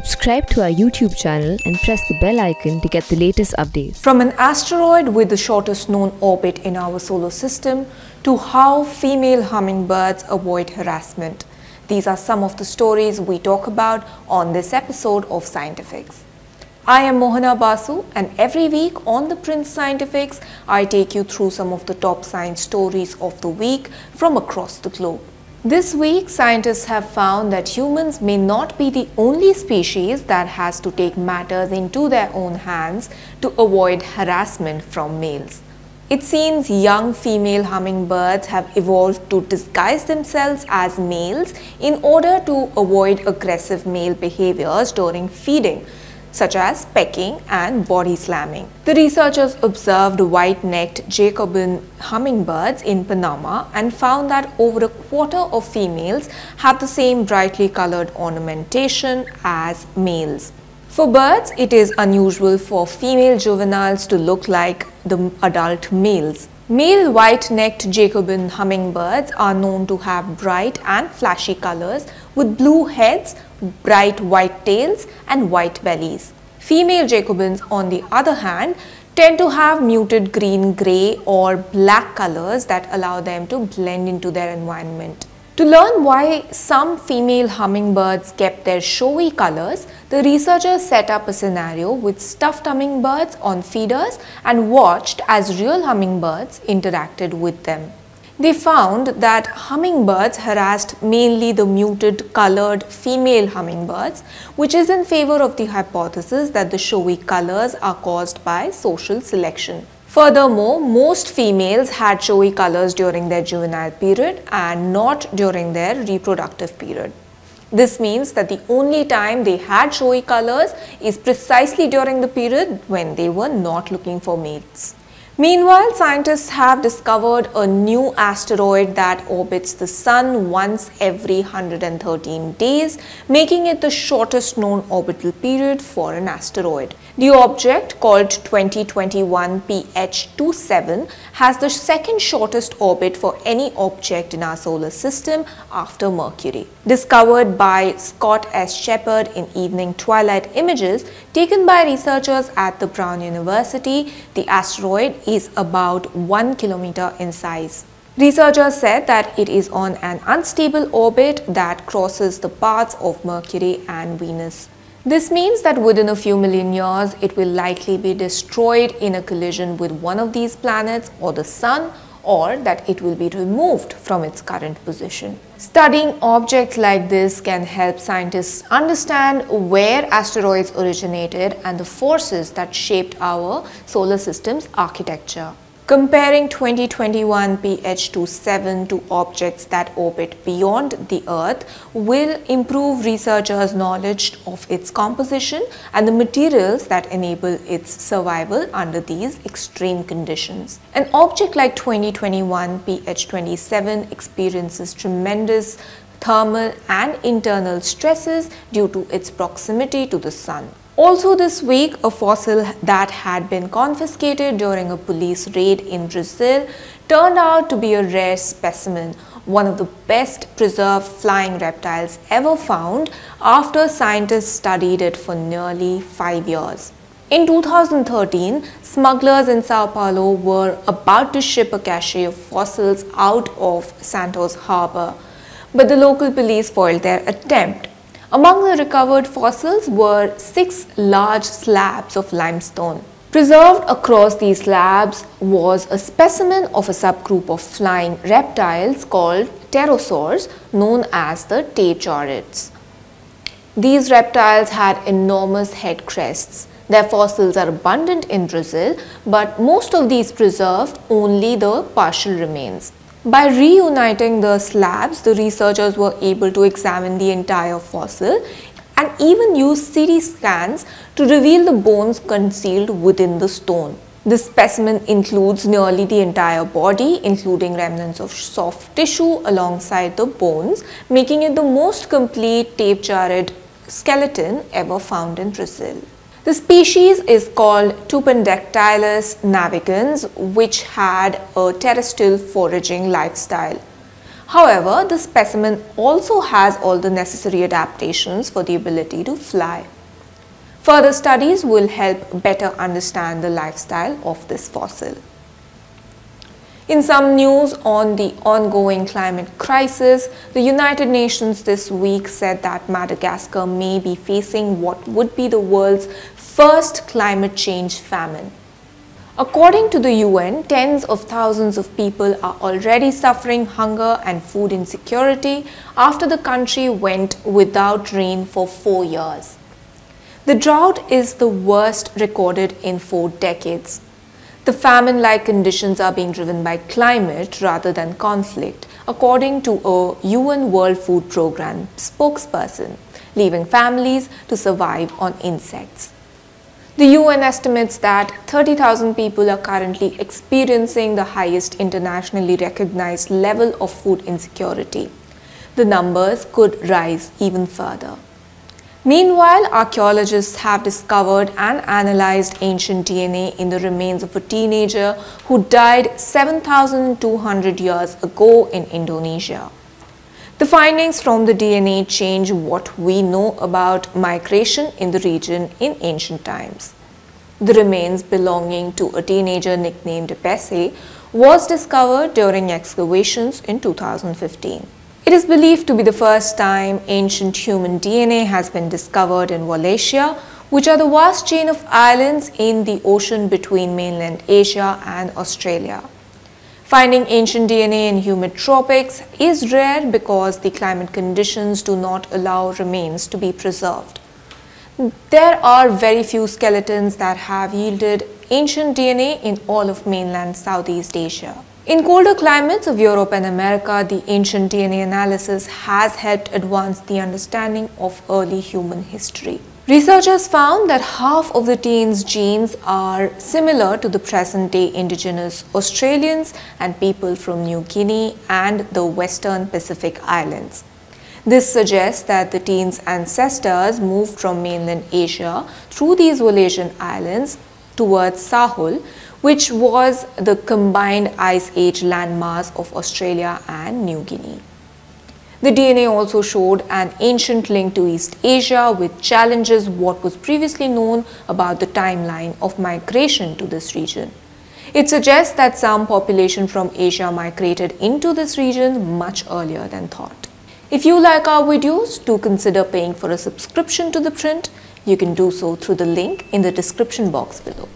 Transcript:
Subscribe to our YouTube channel and press the bell icon to get the latest updates. From an asteroid with the shortest known orbit in our solar system to how female hummingbirds avoid harassment. These are some of the stories we talk about on this episode of ScientiFix. I am Mohana Basu, and every week on ThePrint ScientiFix, I take you through some of the top science stories of the week from across the globe. This week, scientists have found that humans may not be the only species that has to take matters into their own hands to avoid harassment from males. It seems young female hummingbirds have evolved to disguise themselves as males in order to avoid aggressive male behaviors during feeding, such as pecking and body slamming. The researchers observed white-necked Jacobean hummingbirds in Panama and found that over a quarter of females have the same brightly colored ornamentation as males. For birds, it is unusual for female juveniles to look like the adult males. Male white-necked Jacobean hummingbirds are known to have bright and flashy colors with blue heads, bright white tails and white bellies. Female Jacobeans, on the other hand, tend to have muted green, grey or black colors that allow them to blend into their environment. To learn why some female hummingbirds kept their showy colors, the researchers set up a scenario with stuffed hummingbirds on feeders and watched as real hummingbirds interacted with them. They found that hummingbirds harassed mainly the muted colored female hummingbirds, which is in favor of the hypothesis that the showy colors are caused by social selection. Furthermore, most females had showy colors during their juvenile period and not during their reproductive period. This means that the only time they had showy colors is precisely during the period when they were not looking for mates. Meanwhile, scientists have discovered a new asteroid that orbits the Sun once every 113 days, making it the shortest known orbital period for an asteroid. The object, called 2021 PH27, has the second shortest orbit for any object in our solar system after Mercury. Discovered by Scott S. Shepard in evening twilight images taken by researchers at the Brown University, the asteroid is about 1 kilometer in size. Researchers said that it is on an unstable orbit that crosses the paths of Mercury and Venus. This means that within a few million years, it will likely be destroyed in a collision with one of these planets or the Sun, or that it will be removed from its current position. Studying objects like this can help scientists understand where asteroids originated and the forces that shaped our solar system's architecture. Comparing 2021 PH27 to objects that orbit beyond the Earth will improve researchers' knowledge of its composition and the materials that enable its survival under these extreme conditions. An object like 2021 PH27 experiences tremendous thermal and internal stresses due to its proximity to the Sun. Also this week, a fossil that had been confiscated during a police raid in Brazil turned out to be a rare specimen, one of the best preserved flying reptiles ever found after scientists studied it for nearly 5 years. In 2013, smugglers in Sao Paulo were about to ship a cache of fossils out of Santos Harbor, but the local police foiled their attempt. Among the recovered fossils were 6 large slabs of limestone. Preserved across these slabs was a specimen of a subgroup of flying reptiles called pterosaurs, known as the tapirids. These reptiles had enormous head crests. Their fossils are abundant in Brazil, but most of these preserved only the partial remains. By reuniting the slabs, the researchers were able to examine the entire fossil and even use CT scans to reveal the bones concealed within the stone. This specimen includes nearly the entire body, including remnants of soft tissue alongside the bones, making it the most complete tape-jared skeleton ever found in Brazil. The species is called Tupandactylus navigans, which had a terrestrial foraging lifestyle. However, the specimen also has all the necessary adaptations for the ability to fly. Further studies will help better understand the lifestyle of this fossil. In some news on the ongoing climate crisis, the United Nations this week said that Madagascar may be facing what would be the world's first climate change famine. According to the UN, tens of thousands of people are already suffering hunger and food insecurity after the country went without rain for 4 years. The drought is the worst recorded in 4 decades. The famine-like conditions are being driven by climate rather than conflict, according to a UN World Food Programme spokesperson, leaving families to survive on insects. The UN estimates that 30,000 people are currently experiencing the highest internationally recognized level of food insecurity. The numbers could rise even further. Meanwhile, archaeologists have discovered and analyzed ancient DNA in the remains of a teenager who died 7,200 years ago in Indonesia. The findings from the DNA change what we know about migration in the region in ancient times. The remains belonging to a teenager nicknamed Bessie was discovered during excavations in 2015. It is believed to be the first time ancient human DNA has been discovered in Wallacea, which are the vast chain of islands in the ocean between mainland Asia and Australia. Finding ancient DNA in humid tropics is rare because the climate conditions do not allow remains to be preserved. There are very few skeletons that have yielded ancient DNA in all of mainland Southeast Asia. In colder climates of Europe and America, the ancient DNA analysis has helped advance the understanding of early human history. Researchers found that half of the teens' genes are similar to the present-day indigenous Australians and people from New Guinea and the Western Pacific Islands. This suggests that the teens' ancestors moved from mainland Asia through these Wallaceian islands towards Sahul, which was the combined Ice Age landmass of Australia and New Guinea. The DNA also showed an ancient link to East Asia, which challenges what was previously known about the timeline of migration to this region. It suggests that some population from Asia migrated into this region much earlier than thought. If you like our videos, do consider paying for a subscription to ThePrint. You can do so through the link in the description box below.